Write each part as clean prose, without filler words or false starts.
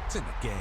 It's in the game.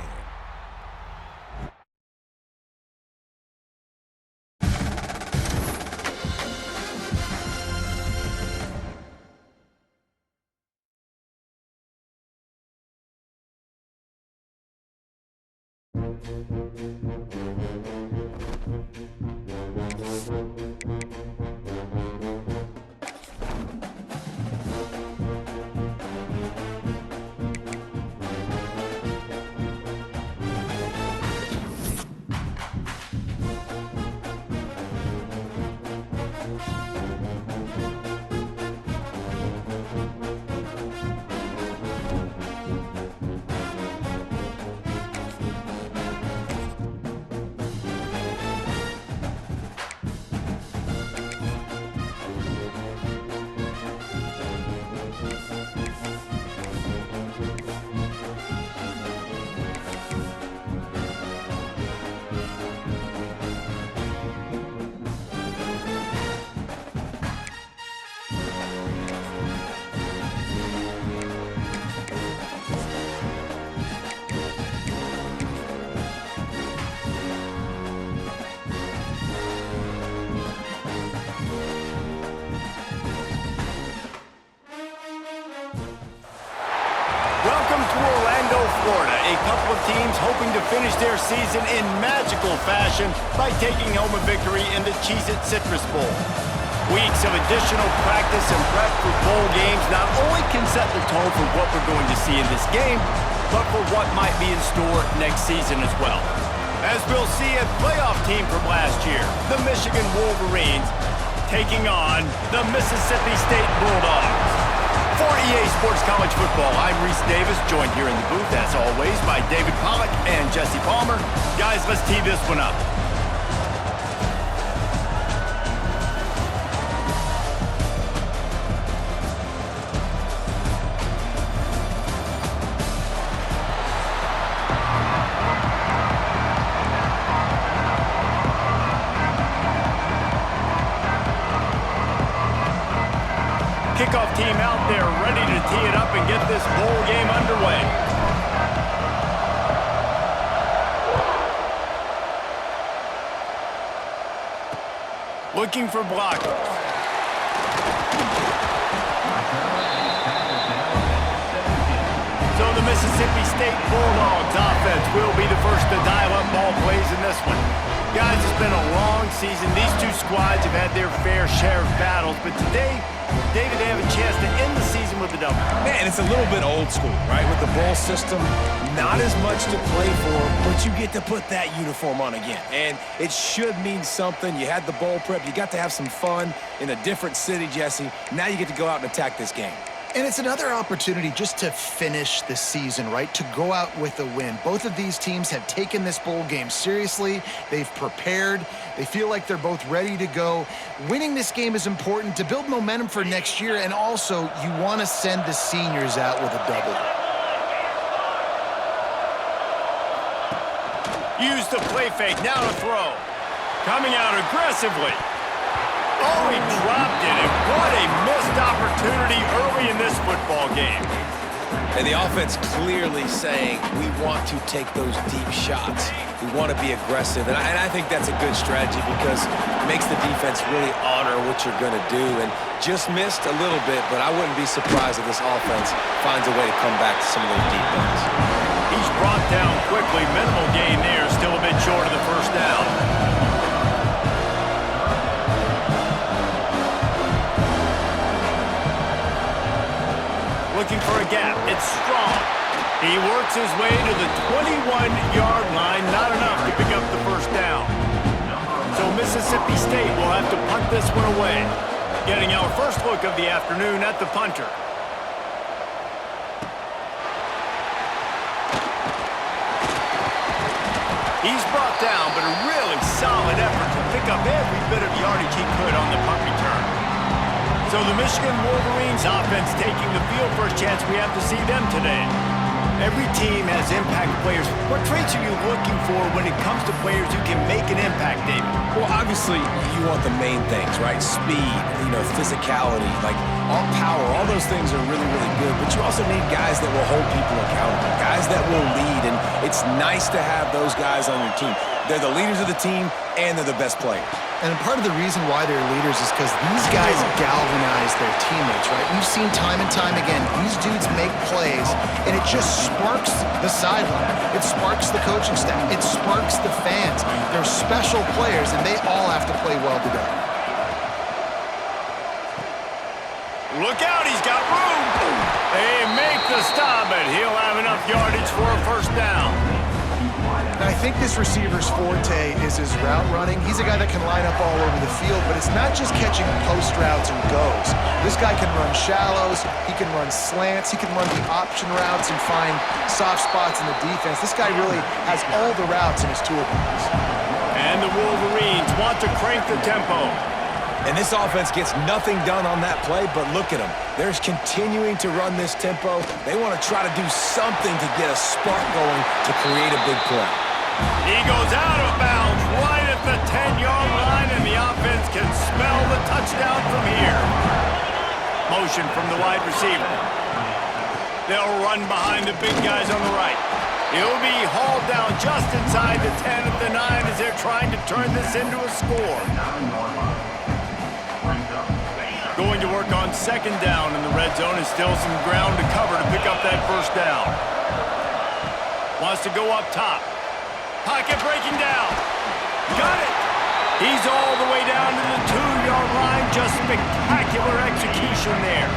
Florida, a couple of teams hoping to finish their season in magical fashion by taking home a victory in the Cheez-It Citrus Bowl. Weeks of additional practice and prep for bowl games not only can set the tone for what we're going to see in this game, but for what might be in store next season as well. As we'll see a playoff team from last year, the Michigan Wolverines, taking on the Mississippi State Bulldogs. For EA Sports College Football, I'm Reese Davis, joined here in the booth, as always, by David Pollack and Jesse Palmer. Guys, let's tee this one up. Kickoff team out there ready to tee it up and get this bowl game underway. Looking for blockers. So the Mississippi State Bulldogs offense will be the first to dial up ball plays in this one. Guys, it's been a long season. These two squads have had their fair share of battles, but today, David, they have a chance to end the season with a W. Man, it's a little bit old school, right? With the bowl system, not as much to play for, but you get to put that uniform on again. And it should mean something. You had the bowl prep. You got to have some fun in a different city, Jesse. Now you get to go out and attack this game. And it's another opportunity just to finish the season, right? To go out with a win. Both of these teams have taken this bowl game seriously. They've prepared. They feel like they're both ready to go. Winning this game is important to build momentum for next year, and also you want to send the seniors out with a W. Use the play fake, now to throw. Coming out aggressively. Oh, he dropped it, and what a missed opportunity early in this football game. And the offense clearly saying, we want to take those deep shots. We want to be aggressive, and I think that's a good strategy because it makes the defense really honor what you're going to do. And just missed a little bit, but I wouldn't be surprised if this offense finds a way to come back to some of those deep ones. He's brought down quickly. Minimal gain there, still a bit short of the first down. Looking for a gap. It's strong. He works his way to the 21-yard line. Not enough to pick up the first down. So Mississippi State will have to punt this one away. Getting our first look of the afternoon at the punter. He's brought down, but a really solid effort to pick up every bit of yardage he could on the punt return. So the Michigan Wolverines offense taking the field. First chance we have to see them today. Every team has impact players. What traits are you looking for when it comes to players who can make an impact, David? Well, obviously, you want the main things, right? Speed, physicality, like all power, all those things are really, really good. But you also need guys that will hold people accountable, guys that will lead, and it's nice to have those guys on your team. They're the leaders of the team, and they're the best players. And part of the reason why they're leaders is because these guys galvanize their teammates, right? We've seen time and time again, these dudes make plays, and it just sparks the sideline. It sparks the coaching staff. It sparks the fans. They're special players, and they all have to play well together. Look out, he's got room. They make the stop, and he'll have enough yardage for a first down. And I think this receiver's forte is his route running. He's a guy that can line up all over the field, but it's not just catching post routes and goes. This guy can run shallows, he can run slants, he can run the option routes and find soft spots in the defense. This guy really has all the routes in his toolbox. And the Wolverines want to crank the tempo. And this offense gets nothing done on that play, but look at them. They're continuing to run this tempo. They want to try to do something to get a spark going to create a big play. He goes out of bounds right at the 10-yard line, and the offense can smell the touchdown from here. Motion from the wide receiver. They'll run behind the big guys on the right. He'll be hauled down just inside the 10 at the 9 as they're trying to turn this into a score. Going to work on second down in the red zone, and still some ground to cover to pick up that first down. Wants to go up top. Pocket breaking down. Got it. He's all the way down to the 2-yard line. Just spectacular execution there.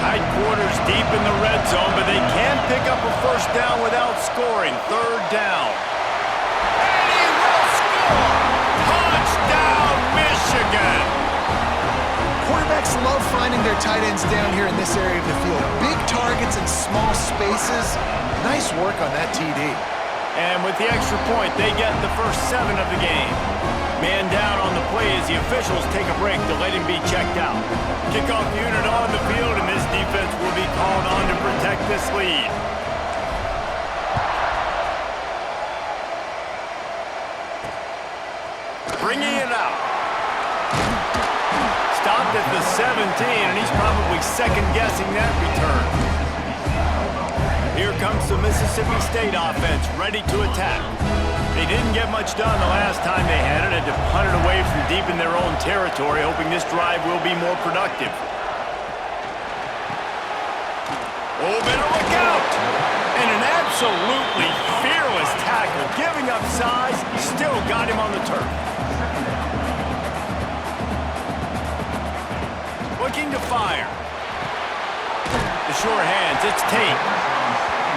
Tight quarters deep in the red zone, but they can pick up a first down without scoring. Third down. And he will score! Touchdown, Michigan! Quarterbacks love finding their tight ends down here in this area of the field. Big targets in small spaces. Nice work on that TD. And with the extra point, they get the first 7 of the game. Man down on the play as the officials take a break to let him be checked out. Kickoff unit on the field, and this defense will be called on to protect this lead. Bringing it out. Stopped at the 17, and he's probably second-guessing that return. Here comes the Mississippi State offense, ready to attack. They didn't get much done the last time they had it, had to punt it away from deep in their own territory, hoping this drive will be more productive. Oh, better look out! And an absolutely fearless tackle, giving up size, still got him on the turf. Looking to fire. The sure hands, it's Tate.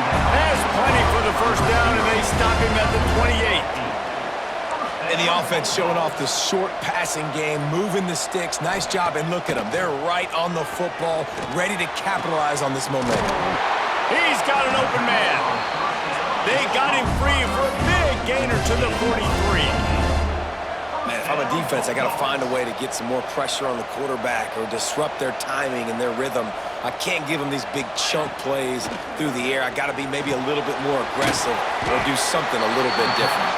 Has plenty for the first down, and they stop him at the 28. And the offense showing off the short passing game, moving the sticks. Nice job, and look at them. They're right on the football, ready to capitalize on this momentum. He's got an open man. They got him free for a big gainer to the 43. Man, if I'm a defense, I got to find a way to get some more pressure on the quarterback or disrupt their timing and their rhythm. I can't give them these big chunk plays through the air. I got to be maybe a little bit more aggressive or do something a little bit different.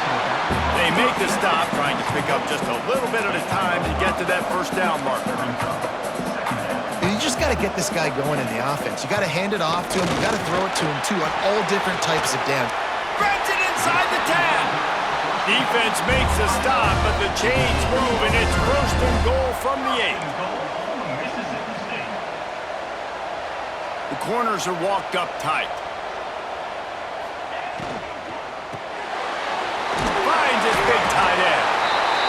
They make the stop, trying to pick up just a little bit at a time to get to that first down marker. And you just got to get this guy going in the offense. You got to hand it off to him. You got to throw it to him, too, on all different types of downs. Grabs it inside the 10. Defense makes a stop, but the chains move, and it's first and goal from the 8. The corners are walked up tight. Finds his big tight end.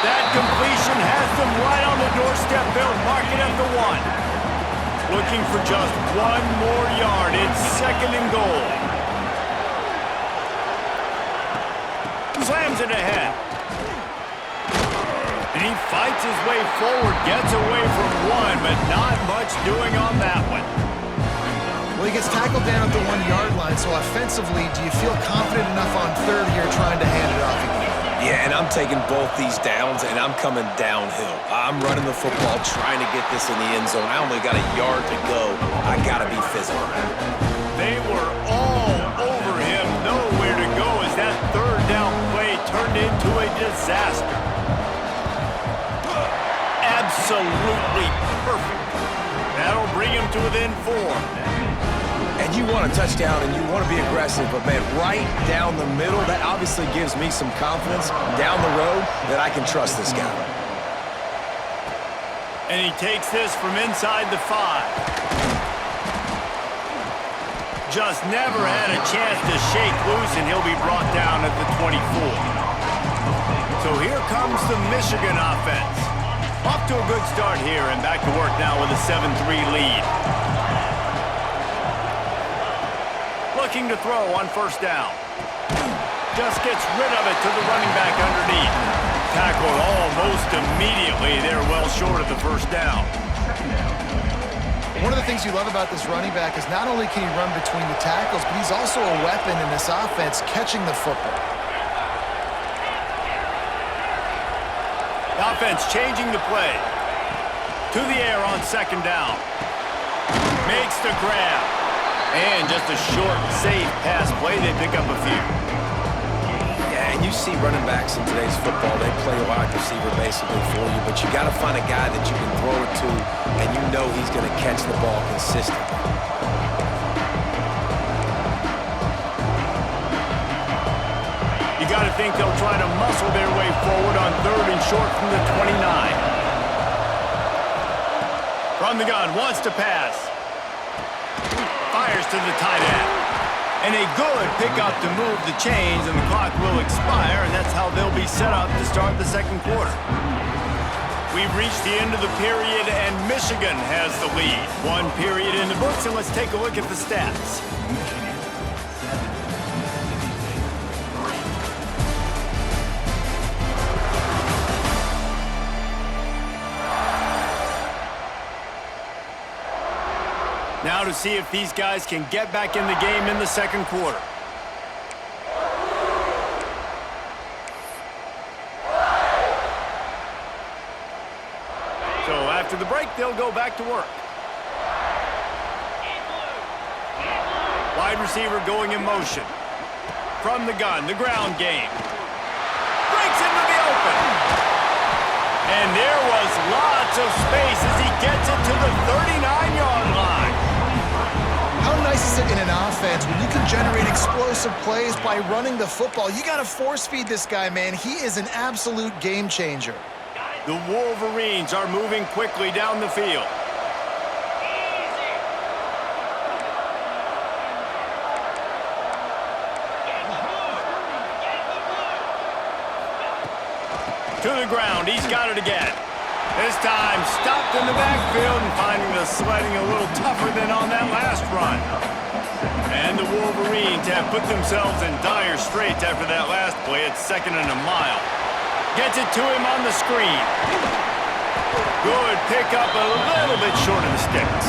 That completion has them right on the doorstep. They'll mark it at the 1. Looking for just 1 more yard. It's second and goal. Slams it ahead. And he fights his way forward, gets away from 1, but not much doing on that one. Well, he gets tackled down at the 1-yard line, so offensively, do you feel confident enough on third here trying to hand it off again? Yeah, and I'm taking both these downs, and I'm coming downhill. I'm running the football, trying to get this in the end zone. I only got a yard to go. I got to be physical. They were all disaster. Absolutely perfect. That'll bring him to within 4. And you want a touchdown and you want to be aggressive, but man, right down the middle, that obviously gives me some confidence down the road that I can trust this guy. And he takes this from inside the 5. Just never had a chance to shake loose, and he'll be brought down at the 24. So here comes the Michigan offense. Off to a good start here, and back to work now with a 7-3 lead. Looking to throw on first down. Just gets rid of it to the running back underneath. Tackled almost immediately. They're well short of the first down. One of the things you love about this running back is not only can he run between the tackles, but he's also a weapon in this offense catching the football. The offense changing the play. To the air on second down. Makes the grab. And just a short, safe pass play. They pick up a few. Yeah, and you see running backs in today's football, they play a wide receiver basically for you, but you got to find a guy that you can throw it to, and you know he's going to catch the ball consistently. You got to think they'll try to muscle their way forward on 3rd and short from the 29. From the gun, wants to pass. Fires to the tight end. And a good pickup to move the chains, and the clock will expire, and that's how they'll be set up to start the second quarter. We've reached the end of the period, and Michigan has the lead. 1 period in the books, and let's take a look at the stats. Now to see if these guys can get back in the game in the second quarter. So after the break, they'll go back to work. Wide receiver going in motion. From the gun, the ground game. Breaks into the open. And there was lots of space as he gets it to the 39-yard line. How nice is it in an offense when you can generate explosive plays by running the football? You got to force feed this guy, man. He is an absolute game changer. The Wolverines are moving quickly down the field. To the ground, he's got it again. This time stopped in the backfield and finding the sledding a little tougher than on that last run. And the Wolverines have put themselves in dire straits after that last play at 2nd and a mile. Gets it to him on the screen. Good pickup, a little bit short of the sticks.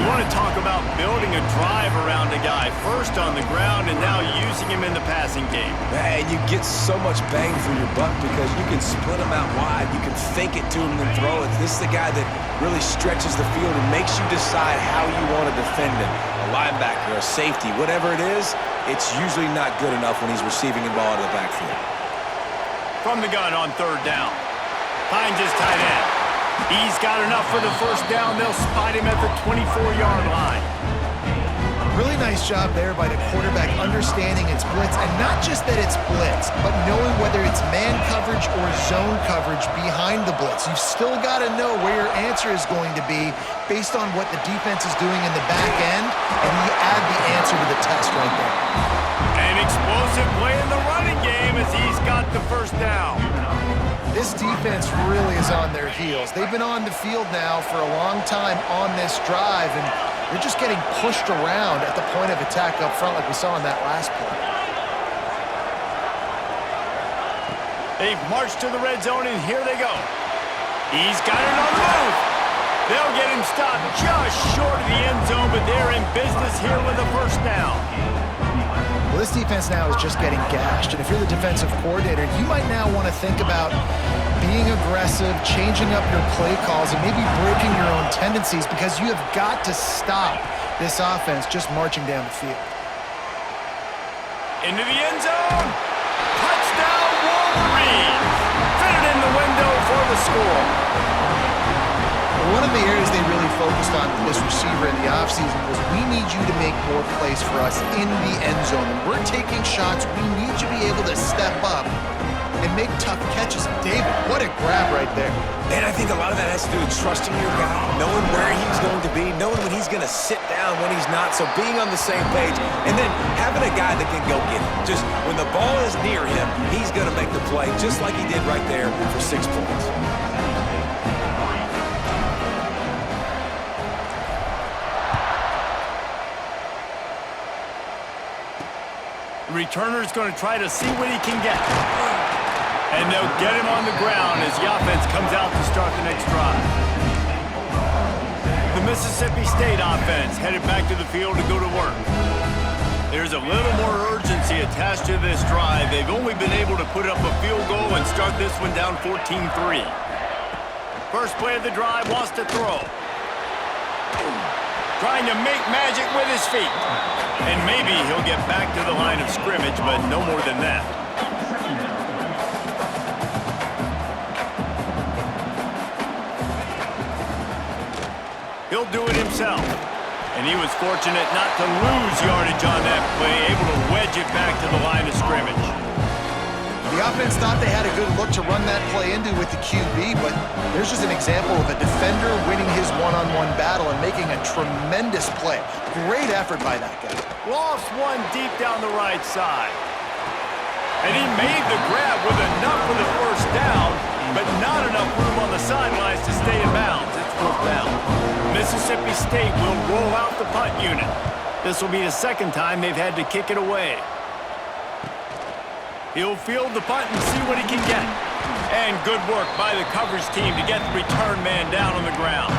You want to talk about building a drive around a guy, first on the ground and now using him in the passing game. And you get so much bang for your buck because you can split him out wide, you can fake it to him and throw it. This is the guy that really stretches the field and makes you decide how you want to defend him. A linebacker, a safety, whatever it is, it's usually not good enough when he's receiving the ball out of the backfield. From the gun on 3rd down. Finds his tight end. He's got enough for the first down. They'll spot him at the 24-yard line. Really nice job there by the quarterback understanding it's blitz, and not just that it's blitz, but knowing whether it's man coverage or zone coverage behind the blitz. You've still got to know where your answer is going to be based on what the defense is doing in the back end, and you add the answer to the test right there. An explosive play in the running game as he's got the first down. This defense really is on their heels. They've been on the field now for a long time on this drive, and they're just getting pushed around at the point of attack up front like we saw in that last play. They've marched to the red zone, and here they go. He's got it on the move. They'll get him stopped just short of the end zone, but they're in business here with a first down. Well, this defense now is just getting gashed, and if you're the defensive coordinator, you might now want to think about being aggressive, changing up your play calls, and maybe breaking your own tendencies because you have got to stop this offense just marching down the field. Into the end zone. Touchdown, Wolverines! for the score. One of the areas they really focused on with this receiver in the offseason was we need you to make more plays for us in the end zone. When we're taking shots, we need you to be able to step up and make tough catches. And David, what a grab right there. And I think a lot of that has to do with trusting your guy, knowing where he's going to be, knowing when he's going to sit down, when he's not, so being on the same page, and then having a guy that can go get it. Just when the ball is near him, he's going to make the play, just like he did right there for 6 points. The returner's going to try to see what he can get. And they'll get him on the ground as the offense comes out to start the next drive. The Mississippi State offense headed back to the field to go to work. There's a little more urgency attached to this drive. They've only been able to put up a field goal and start this one down 14-3. First play of the drive, wants to throw. Trying to make magic with his feet. And maybe he'll get back to the line of scrimmage, but no more than that. He'll do it himself. And he was fortunate not to lose yardage on that play, able to wedge it back to the line of scrimmage. The offense thought they had a good look to run that play into with the QB, but there's just an example of a defender winning his one-on-one battle and making a tremendous play. Great effort by that guy. Lofts one deep down the right side. And he made the grab with enough for the first down, but not enough room on the sidelines to stay in bounds. It's fourth down. Mississippi State will roll out the punt unit. This will be the second time they've had to kick it away. He'll field the punt and see what he can get. And good work by the coverage team to get the return man down on the ground.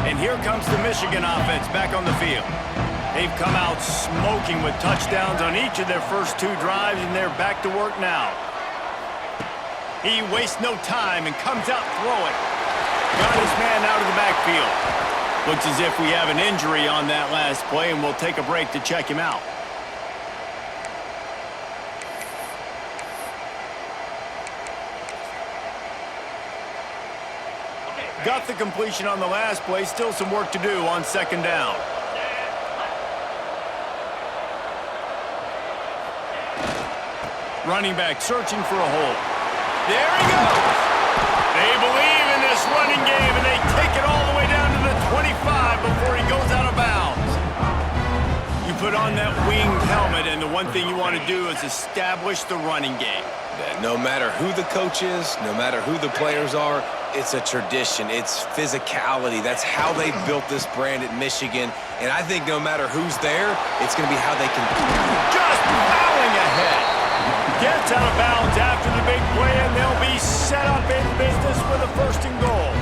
And here comes the Michigan offense back on the field. They've come out smoking with touchdowns on each of their first 2 drives, and they're back to work now. He wastes no time and comes out throwing. Got his man out of the backfield. Looks as if we have an injury on that last play, and we'll take a break to check him out. Got the completion on the last play. Still some work to do on second down. Running back searching for a hole. There he goes. They believe in this running game, and they take it all the way down to the 25 before he goes out of bounds. You put on that winged helmet, and the one thing you want to do is establish the running game. No matter who the coach is, no matter who the players are, it's a tradition. It's physicality. That's how they built this brand at Michigan. And I think no matter who's there, it's going to be how they can... Just plowing ahead. Gets out of bounds after the big play, and they'll be set up in business with a first and goal.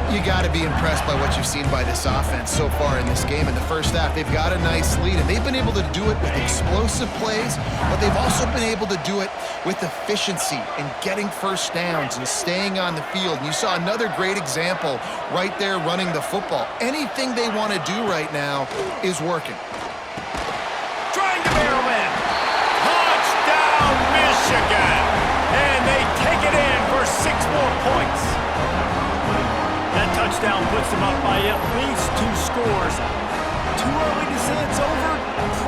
You got to be impressed by what you've seen by this offense so far in this game. In the first half, they've got a nice lead, and they've been able to do it with explosive plays, but they've also been able to do it with efficiency and getting first downs and staying on the field. And you saw another great example right there running the football. Anything they want to do right now is working. Trying to barrel in. Touchdown, Michigan! And they take it in for 6 more points. That touchdown puts them up by at least 2 scores. Too early to say it's over?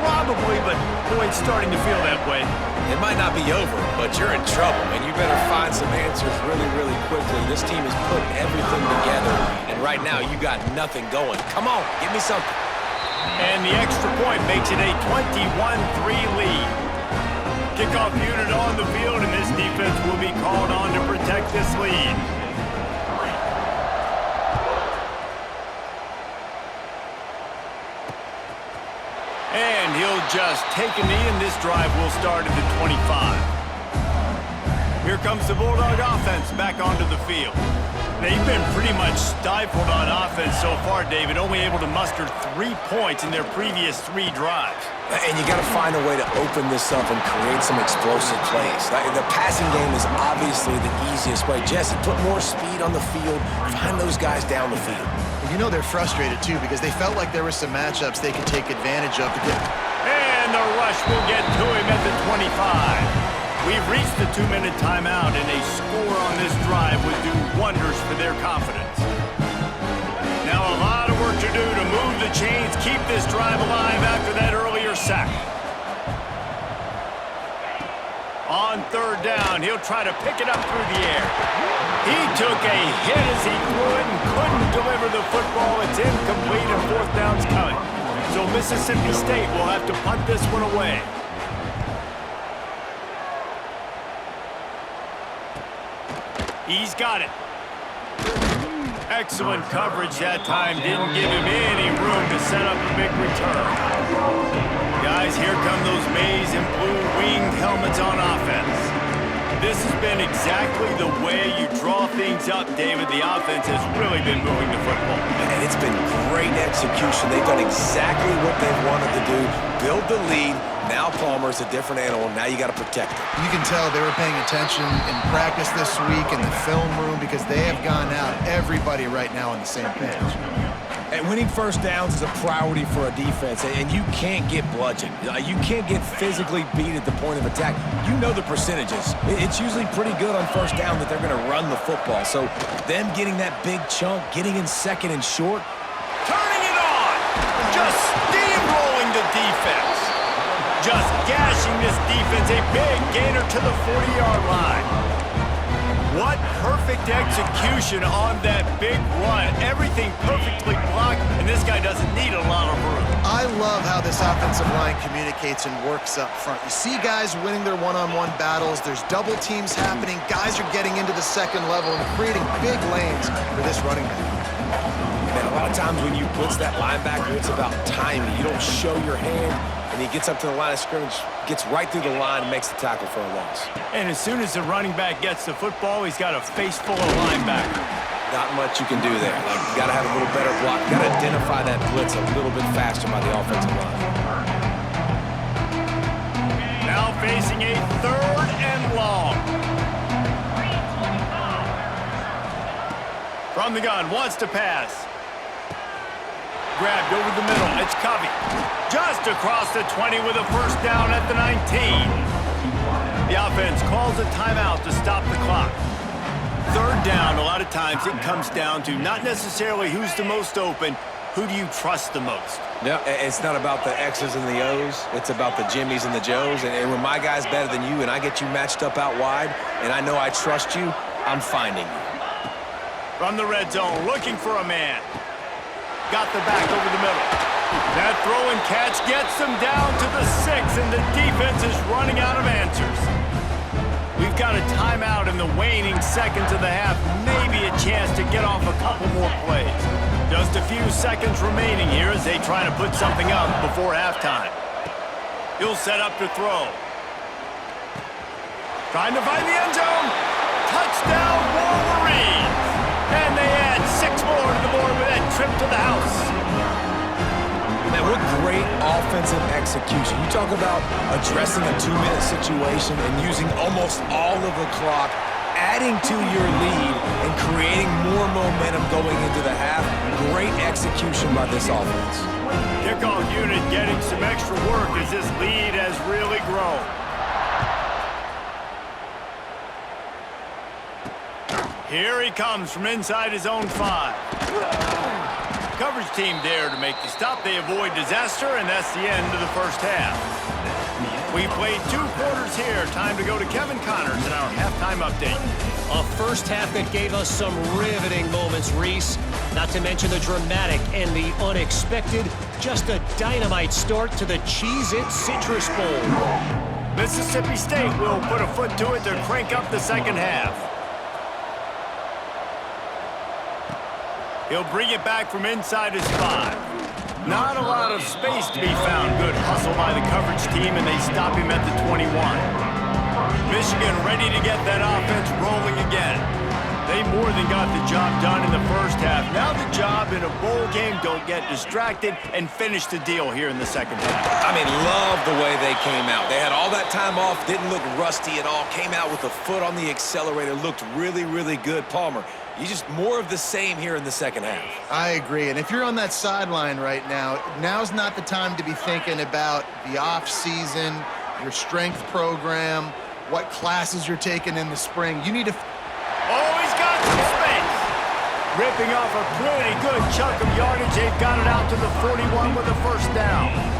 Probably, but boy, it's starting to feel that way. It might not be over, but you're in trouble, and you better find some answers really, really quickly. This team has put everything together, and right now you got nothing going. Come on, give me something. And the extra point makes it a 21-3 lead. Kickoff unit on the field, and this defense will be called on to protect this lead. And he'll just take a knee, and this drive will start at the 25. Here comes the Bulldog offense back onto the field. They've been pretty much stifled on offense so far, David, only able to muster 3 points in their previous 3 drives. And you got to find a way to open this up and create some explosive plays. The passing game is obviously the easiest way. Jesse, put more speed on the field. Find those guys down the field. You know they're frustrated, too, because they felt like there were some matchups they could take advantage of to get... And the rush will get to him at the 25. We've reached the 2-minute timeout, and a score on this drive would do wonders for their confidence. Now a lot of work to do to move the chains, keep this drive alive after that earlier sack. On third down, he'll try to pick it up through the air. He took a hit as he threw it and couldn't deliver the football. It's incomplete and fourth down's coming. So Mississippi State will have to punt this one away. He's got it. Excellent coverage that time. Didn't give him any room to set up a big return. Guys, here come those maize and blue winged helmets on offense. This has been exactly the way you draw things up, David. The offense has really been moving the football. And it's been great execution. They've done exactly what they've wanted to do. Build the lead. Now Palmer's a different animal. Now you got to protect him. You can tell they were paying attention in practice this week in the film room because they have gone out, everybody right now on the same page. And winning first downs is a priority for a defense, and you can't get bludgeoned. You can't get physically beat at the point of attack. You know the percentages. It's usually pretty good on first down that they're going to run the football. So them getting that big chunk, getting in second and short. Turning it on! Just steamrolling the defense. Just gashing this defense, a big gainer to the 40-yard line. What perfect execution on that big run. Everything perfectly blocked, and this guy doesn't need a lot of room. I love how this offensive line communicates and works up front. You see guys winning their one-on-one battles. There's double teams happening. Guys are getting into the second level and creating big lanes for this running back. Man, a lot of times when you blitz that linebacker, it's about timing. You don't show your hand, and he gets up to the line of scrimmage, gets right through the line, and makes the tackle for a loss. And as soon as the running back gets the football, he's got a face full of linebackers. Not much you can do there. You got to have a little better block. You got to identify that blitz a little bit faster by the offensive line. Now facing a third and long. From the gun, wants to pass. Grabbed over the middle. It's Covey. Just across the 20 with a first down at the 19. The offense calls a timeout to stop the clock. Third down, a lot of times it comes down to not necessarily who's the most open, who do you trust the most? Yeah, it's not about the X's and the O's. It's about the Jimmies and the Joes. And when my guy's better than you and I get you matched up out wide and I know I trust you, I'm finding you. From the red zone, looking for a man. Got the back over the middle. That throw and catch gets them down to the 6, and the defense is running out of answers. We've got a timeout in the waning seconds of the half. Maybe a chance to get off a couple more plays. Just a few seconds remaining here as they try to put something up before halftime. He'll set up to throw. Trying to find the end zone. Touchdown, Wolverines! And they add 6 more to the board with that trip to the house. Man, what great offensive execution. You talk about addressing a 2-minute situation and using almost all of the clock, adding to your lead and creating more momentum going into the half. Great execution by this offense. Kickoff unit getting some extra work as this lead has really grown. Here he comes from inside his own 5. Coverage team there to make the stop. They avoid disaster, and that's the end of the first half. We played 2 quarters here. Time to go to Kevin Connors in our halftime update. A first half that gave us some riveting moments, Reese. Not to mention the dramatic and the unexpected. Just a dynamite start to the Cheez-It Citrus Bowl. Mississippi State will put a foot to it to crank up the second half. He'll bring it back from inside his 5. Not a lot of space to be found. Good hustle by the coverage team, and they stop him at the 21. Michigan ready to get that offense rolling again. They more than got the job done in the first half. Now the job in a bowl game, don't get distracted and finish the deal here in the second half. I mean, love the way they came out. They had all that time off, didn't look rusty at all, came out with a foot on the accelerator, looked really, really good. Palmer, you just more of the same here in the second half. I agree, and if you're on that sideline right now, now's not the time to be thinking about the off season, your strength program. what classes you're taking in the spring. You need to... Oh, he's got some space. Ripping off a pretty good chunk of yardage. They've got it out to the 41 with a first down.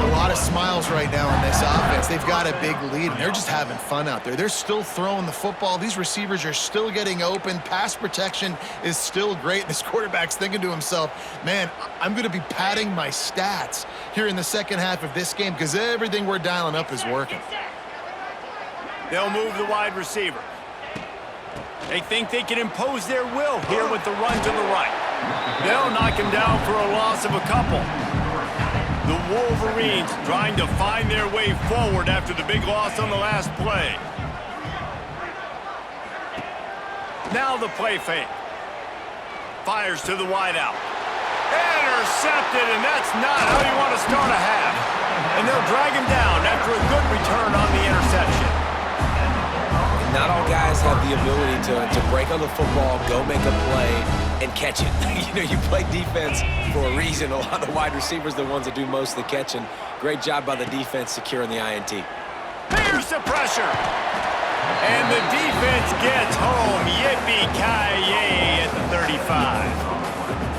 A lot of smiles right now on this offense. They've got a big lead, and they're just having fun out there. They're still throwing the football. These receivers are still getting open. Pass protection is still great. This quarterback's thinking to himself, man, I'm going to be padding my stats here in the second half of this game because everything we're dialing up is working. They'll move the wide receiver. They think they can impose their will here with the run to the right. They'll knock him down for a loss of a couple. The Wolverines trying to find their way forward after the big loss on the last play. Now the play fake. Fires to the wideout. Intercepted, and that's not how you want to start a half. And they'll drag him down after a good return on the interception. Not all guys have the ability to break on the football, go make a play, and catch it. You play defense for a reason. A lot of wide receivers are the ones that do most of the catching. Great job by the defense securing the INT. Here's the pressure. And the defense gets home. Yippee-ki-yay at the 35.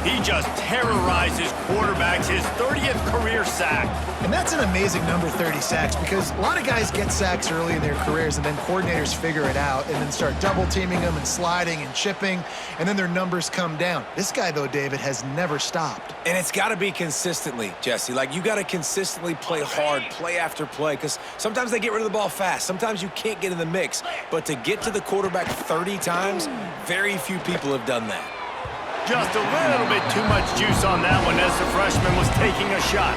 He just terrorizes quarterbacks, his 30th career sack. And that's an amazing number, 30 sacks, because a lot of guys get sacks early in their careers, and then coordinators figure it out and then start double-teaming them and sliding and chipping, and then their numbers come down. This guy, though, David, has never stopped. And it's got to be consistently, Jesse. Like, you got to consistently play hard, play after play, because sometimes they get rid of the ball fast. Sometimes you can't get in the mix. But to get to the quarterback 30 times, very few people have done that. Just a little bit too much juice on that one as the freshman was taking a shot.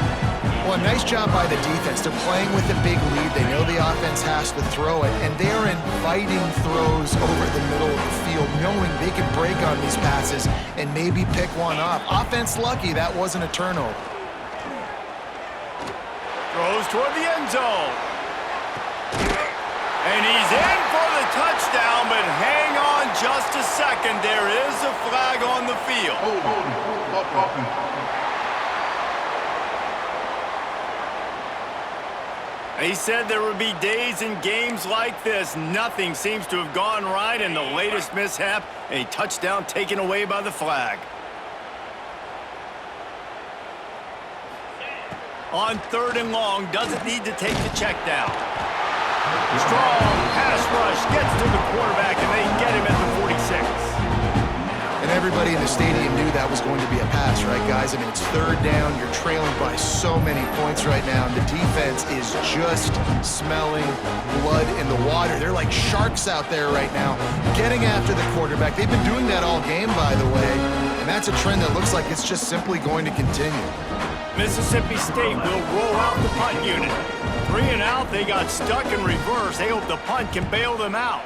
Well, a nice job by the defense. They're playing with a big lead. They know the offense has to throw it, and they're inviting throws over the middle of the field, knowing they can break on these passes and maybe pick one off. Offense lucky that wasn't a turnover. Throws toward the end zone. And he's in for the touchdown, but hang on just a second. There is a flag on the field. He said there would be days in games like this. Nothing seems to have gone right in the latest mishap. A touchdown taken away by the flag. On 3rd and long, doesn't need to take the check down. Strong pass rush gets to the quarterback, and they get him at the 46. And everybody in the stadium knew that was going to be a pass, right, guys? I mean, it's 3rd down. You're trailing by so many points right now, and the defense is just smelling blood in the water. They're like sharks out there right now, getting after the quarterback. They've been doing that all game, by the way, and that's a trend that looks like it's just simply going to continue. Mississippi State will roll out the punt unit. 3 and out, they got stuck in reverse. They hope the punt can bail them out.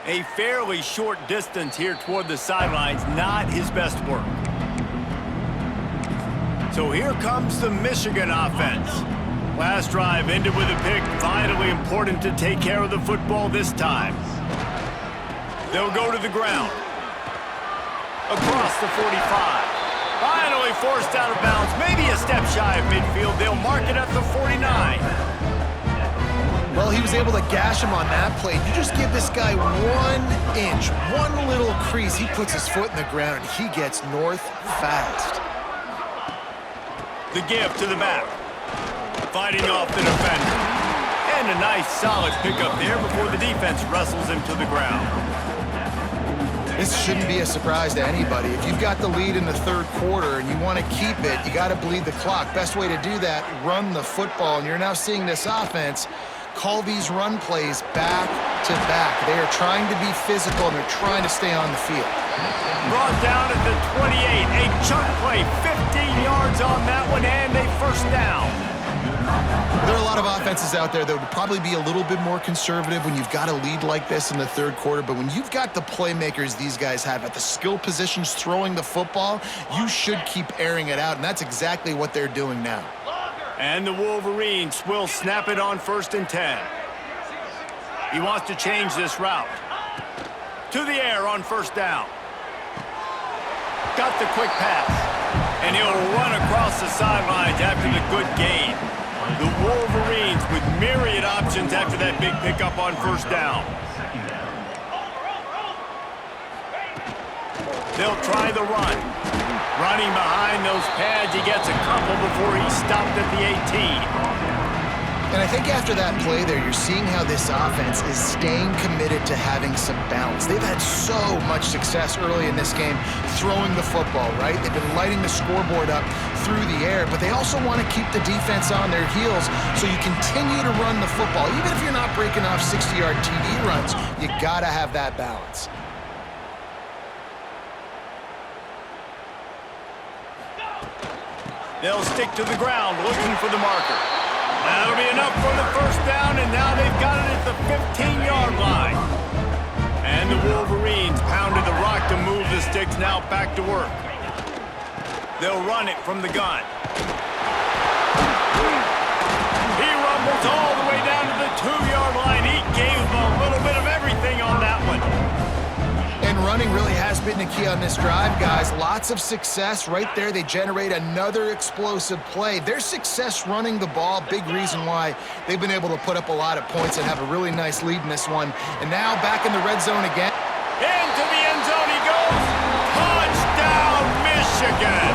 A fairly short distance here toward the sidelines, not his best work. So here comes the Michigan offense. Last drive ended with a pick. Vitally important to take care of the football this time. They'll go to the ground. Across the 45. Finally forced out of bounds, maybe a step shy of midfield. They'll mark it at the 49. Well, he was able to gash him on that play. You just give this guy 1 inch, one little crease. He puts his foot in the ground, and he gets north fast. The give to the back. Fighting off the defender. And a nice solid pickup there before the defense wrestles him to the ground. This shouldn't be a surprise to anybody. If you've got the lead in the 3rd quarter and you want to keep it, you got to bleed the clock. Best way to do that, run the football. And you're now seeing this offense call these run plays back to back. They are trying to be physical, and they're trying to stay on the field. Brought down at the 28. A chunk play, 15 yards on that one, and a first down. There are a lot of offenses out there that would probably be a little bit more conservative when you've got a lead like this in the 3rd quarter, but when you've got the playmakers these guys have at the skill positions throwing the football, you should keep airing it out, and that's exactly what they're doing now. And the Wolverines will snap it on 1st and 10. He wants to change this route. To the air on 1st down. Got the quick pass. And he'll run across the sidelines after the good gain. The Wolverines with myriad options after that big pickup on first down. They'll try the run. Running behind those pads, he gets a couple before he's stopped at the 18. And I think after that play there, you're seeing how this offense is staying committed to having some balance. They've had so much success early in this game throwing the football, right? They've been lighting the scoreboard up through the air, but they also want to keep the defense on their heels, so you continue to run the football. Even if you're not breaking off 60-yard TD runs, you got to have that balance. They'll stick to the ground looking for the marker. That'll be enough for the first down, and now they've got it at the 15-yard line. And the Wolverines pounded the rock to move the sticks, now back to work. They'll run it from the gun. He rumbles all the way down to the 2-yard line. He gave them a little bit of everything on that one. And running really has been the key on this drive, guys. Lots of success right there. They generate another explosive play. Their success running the ball, big reason why they've been able to put up a lot of points and have a really nice lead in this one. And now back in the red zone again. Into the end zone he goes. Touchdown, Michigan.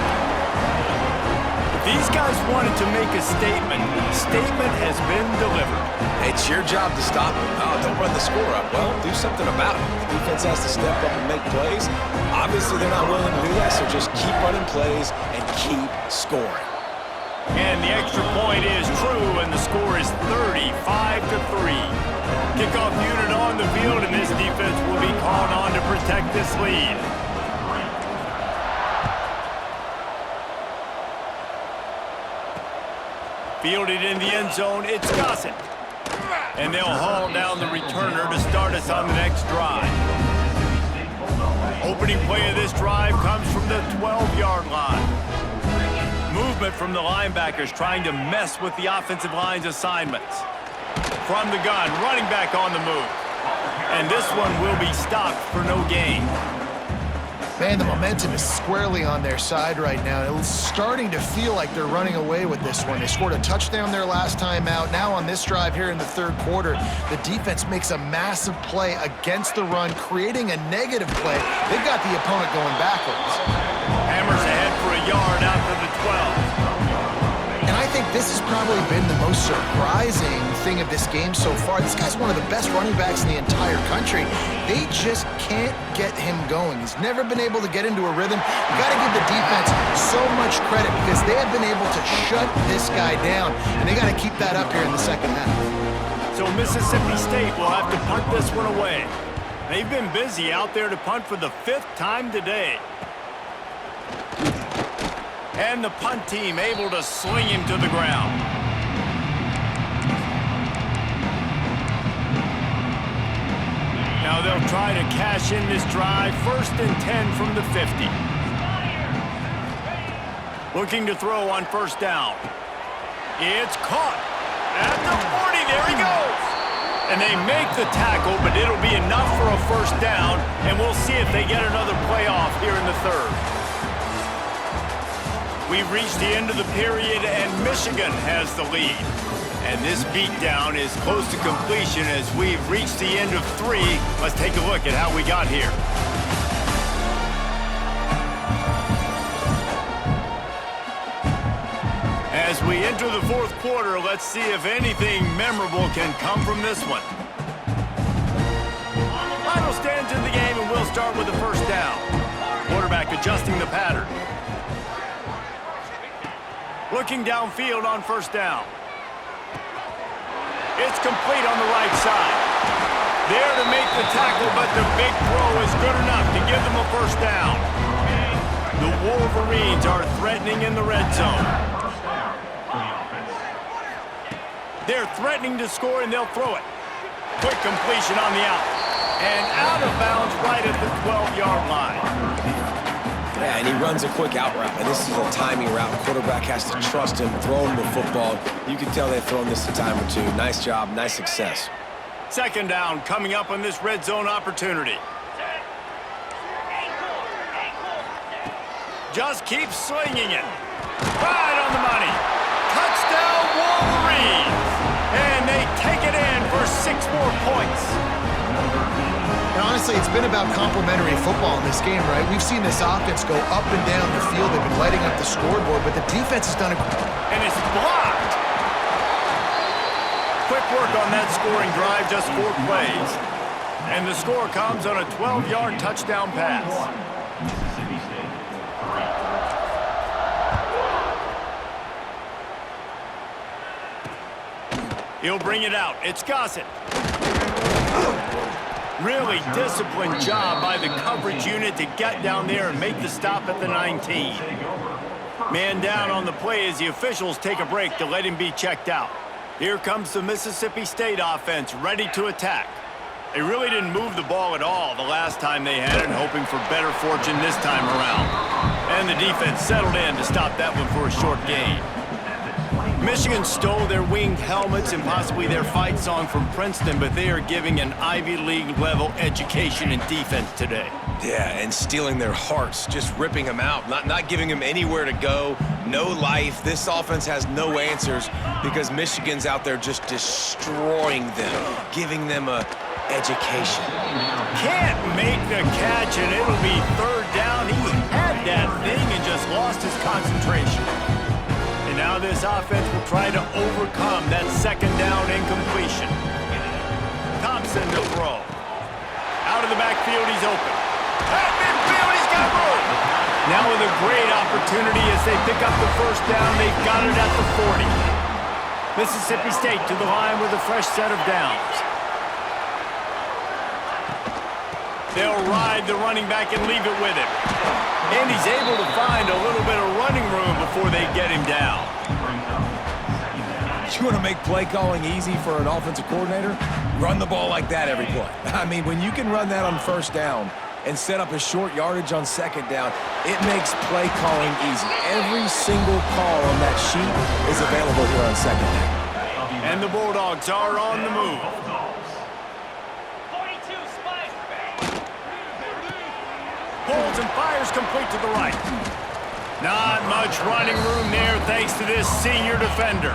These guys wanted to make a statement. Statement has been delivered. It's your job to stop them. Oh, don't run the score up. Well, do something about it. The defense has to step up and make plays. Obviously, they're not willing to do that, so just keep running plays and keep scoring. And the extra point is true, and the score is 35-3. Kickoff unit on the field, and this defense will be called on to protect this lead. Fielded in the end zone, it's Gossett. And they'll haul down the returner to start us on the next drive. Opening play of this drive comes from the 12-yard line. Movement from the linebackers trying to mess with the offensive line's assignments. From the gun, running back on the move. And this one will be stopped for no gain. Man, the momentum is squarely on their side right now. It's starting to feel like they're running away with this one. They scored a touchdown their last time out. Now on this drive here in the third quarter, the defense makes a massive play against the run, creating a negative play. They've got the opponent going backwards. Hammers ahead for a yard out to the 12. And I think this has probably been the most surprising thing of this game so far. This guy's one of the best running backs in the entire country. They just can't get him going. He's never been able to get into a rhythm. You got to give the defense so much credit because they have been able to shut this guy down, and they got to keep that up here in the second half. So Mississippi State will have to punt this one away. They've been busy out there to punt for the 5th time today. And the punt team able to sling him to the ground. Now they'll try to cash in this drive. 1st and 10 from the 50. Looking to throw on first down. It's caught at the 40. There he goes. And they make the tackle, but it'll be enough for a first down. And we'll see if they get another playoff here in the third. We've reached the end of the period, and Michigan has the lead. And this beatdown is close to completion as we've reached the end of 3. Let's take a look at how we got here. As we enter the 4th quarter, let's see if anything memorable can come from this one. Final stands in the game, and we'll start with the first down. Quarterback adjusting the pattern. Looking downfield on first down. It's complete on the right side. There to make the tackle, but the big throw is good enough to give them a first down. The Wolverines are threatening in the red zone. They're threatening to score, and they'll throw it. Quick completion on the out. And out of bounds right at the 12-yard line. Yeah, and he runs a quick out route, and this is a timing route. Quarterback has to trust him, throw him the football. You can tell they've thrown this a time or two. Nice job, nice success. 2nd down coming up on this red zone opportunity. Just keep slinging it. Right on the money. Touchdown, Wolverines! more points. And honestly, it's been about complementary football in this game, right? We've seen this offense go up and down the field. They've been lighting up the scoreboard, but the defense has done a... And it's blocked. Quick work on that scoring drive, just 4 plays. And the score comes on a 12-yard touchdown pass. He'll bring it out. It's Gossett. Really disciplined job by the coverage unit to get down there and make the stop at the 19. Man down on the play as the officials take a break to let him be checked out. Here comes the Mississippi State offense ready to attack. They really didn't move the ball at all the last time they had it, hoping for better fortune this time around. And the defense settled in to stop that one for a short gain. Michigan stole their winged helmets and possibly their fight song from Princeton, but they are giving an Ivy League level education in defense today. Yeah, and stealing their hearts, just ripping them out, not giving them anywhere to go, no life. This offense has no answers because Michigan's out there just destroying them, giving them a education. Can't make the catch, and it'll be third down. He had that thing and just lost his concentration. And now this offense will try to overcome that second down incompletion. Thompson to throw. Out of the backfield, he's open. At midfield, he's got room. Now with a great opportunity as they pick up the first down, they've got it at the 40. Mississippi State to the line with a fresh set of downs. They'll ride the running back and leave it with him. And he's able to find a little bit of running room before they get him down. You want to make play calling easy for an offensive coordinator? Run the ball like that every play. I mean, when you can run that on first down and set up a short yardage on second down, it makes play calling easy. Every single call on that sheet is available here on second down. And the Bulldogs are on the move. Pulls and fires complete to the right. Not much running room there thanks to this senior defender.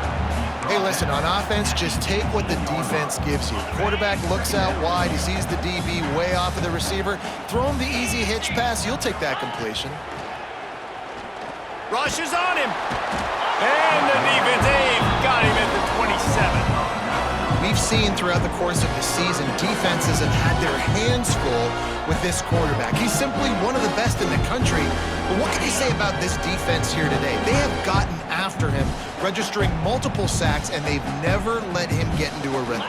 Hey, listen, on offense, just take what the defense gives you. Quarterback looks out wide. He sees the DB way off of the receiver. Throw him the easy hitch pass. You'll take that completion. Rush is on him. And the defense got him at the 27. We've seen throughout the course of the season, defenses have had their hands full with this quarterback. He's simply one of the best in the country. But what can you say about this defense here today? They have gotten after him, registering multiple sacks, and they've never let him get into a rhythm.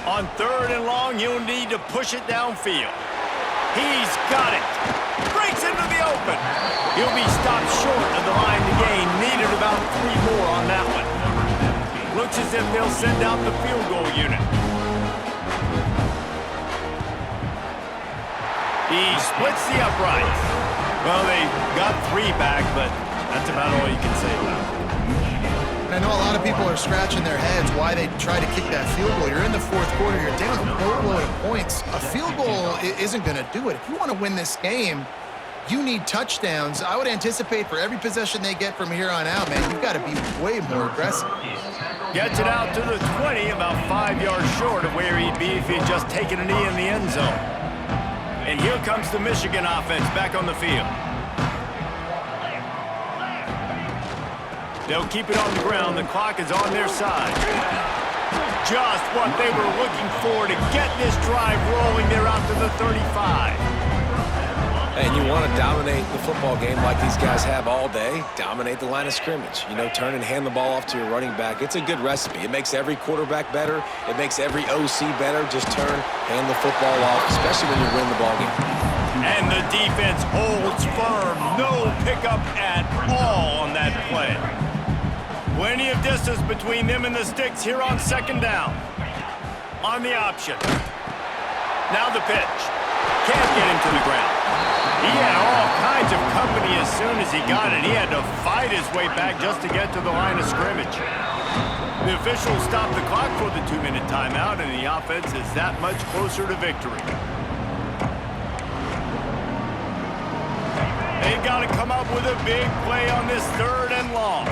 On third and long, you'll need to push it downfield. He's got it. Breaks into the open. He'll be stopped short of the line to gain. Needed about 3 more on that one. Looks as if they'll send out the field goal unit. He splits the uprights. Well, they got 3 back, but that's about all you can say about it. And I know a lot of people are scratching their heads why they try to kick that field goal. You're in the fourth quarter. You're down a boatload of points. A field goal isn't going to do it. If you want to win this game, you need touchdowns. I would anticipate for every possession they get from here on out, man, you've got to be way more aggressive. Gets it out to the 20, about 5 yards short of where he'd be if he had just taken a knee in the end zone. And here comes the Michigan offense back on the field. They'll keep it on the ground. The clock is on their side. Just what they were looking for to get this drive rolling. They're out to the 35. And you want to dominate the football game like these guys have all day, dominate the line of scrimmage. You know, turn and hand the ball off to your running back. It's a good recipe. It makes every quarterback better. It makes every OC better. Just turn, hand the football off, especially when you win the ball game. And the defense holds firm. No pickup at all on that play. Plenty of distance between them and the sticks here on second down. On the option. Now the pitch. Can't get him to the ground. He had all kinds of company as soon as he got it. He had to fight his way back just to get to the line of scrimmage. The officials stopped the clock for the 2-minute timeout, and the offense is that much closer to victory. They've got to come up with a big play on this third and long.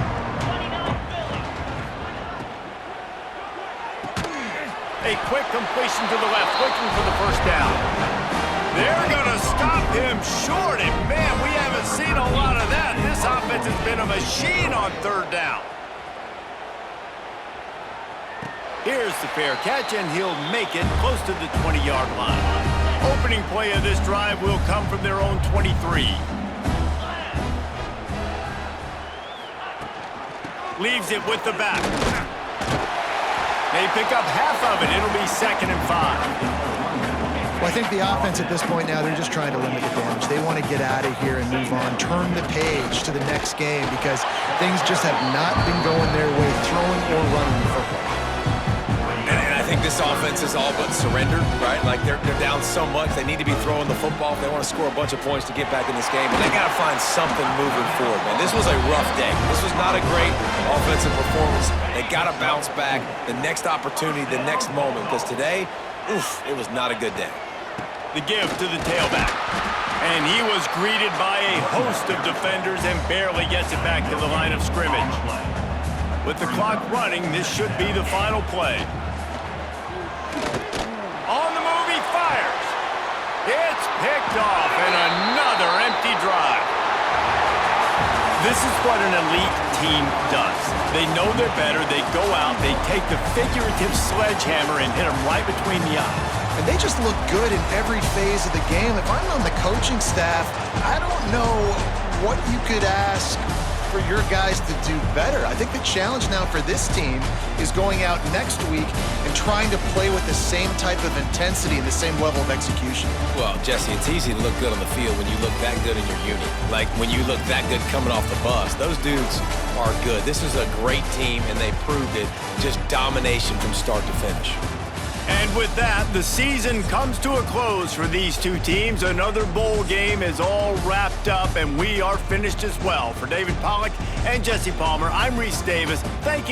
A quick completion to the left, looking for the first down. They're going to stop him short, and man, we haven't seen a lot of that. This offense has been a machine on third down. Here's the fair catch, and he'll make it close to the 20-yard line. Opening play of this drive will come from their own 23. Leaves it with the back. They pick up half of it. It'll be 2nd and 5. Well, I think the offense at this point now, they're just trying to limit the damage. They want to get out of here and move on, turn the page to the next game because things just have not been going their way, throwing or running the football. And I think this offense is all but surrendered, right? Like they're down so much, they need to be throwing the football if they want to score a bunch of points to get back in this game. And they got to find something moving forward, man. This was a rough day. This was not a great offensive performance. They got to bounce back the next opportunity, the next moment, because today, oof, it was not a good day. The give to the tailback. And he was greeted by a host of defenders and barely gets it back to the line of scrimmage. With the clock running, this should be the final play. On the move, he fires. It's picked off, and another empty drive. This is what an elite team does. They know they're better. They go out, they take the figurative sledgehammer and hit them right between the eyes. And they just look good in every phase of the game. If I'm on the coaching staff, I don't know what you could ask for your guys to do better. I think the challenge now for this team is going out next week and trying to play with the same type of intensity and the same level of execution. Well, Jesse, it's easy to look good on the field when you look that good in your unit. Like when you look that good coming off the bus. Those dudes are good. This is a great team, and they proved it. Just domination from start to finish. And with that, the season comes to a close for these two teams. Another bowl game is all wrapped up, and we are finished as well. For David Pollack and Jesse Palmer, I'm Reese Davis. Thank you.